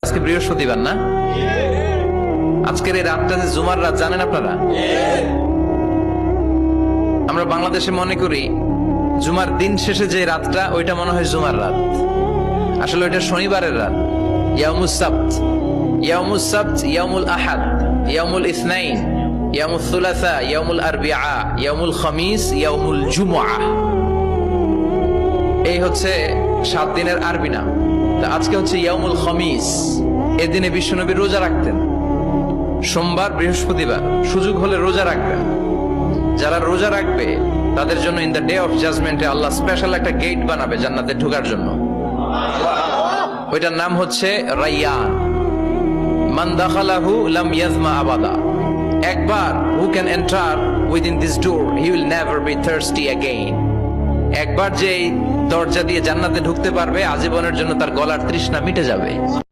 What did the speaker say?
আজকে বৃহস্পতিবার না? আজকের এই রাতটা যে জুমার রাত জানেন আপনারা? আমরা বাংলাদেশে মনে করি জুমার দিন শেষে যে রাতটা ওইটা মনে হয় জুমার রাত, আসলে ওইটা শনিবারের রাত। ইয়াউমুস সাবত, ইয়াউমুস সাবত, ইয়াউমুল আহাদ, ইয়াউমুল ইসনাইন, ইয়াউমুল সুলাসা, ইয়াউমুল আরবিআ, ইয়াউমুল খামিস, ইয়াউমুল জুমআহ। এই হচ্ছে 7 দিনের আরবি নাম। তা আজকে হচ্ছে ইয়াউমুল খামিস। এদিনে বিশ্বনবী রোজা রাখতেন, সোমবার বৃহস্পতিবার সুযোগ হলে রোজা রাখবেন। যারা রোজা রাখবে তাদের জন্য ইন দ্য ডে অফ জাজমেন্টে আল্লাহ স্পেশাল একটা গেট বানাবে জান্নাতে ঢোকার জন্য। ওইটার নাম হচ্ছে রাইয়ান। মান দাখালাহু লাম ইয়াজমা আবাদা। একবার who can enter within this door he will never be thirsty again. একবার যে দরজা দিয়ে জান্নাতে ঢুকতে পারবে আজীবনের জন্য তার গলার তৃষ্ণা মিটে যাবে।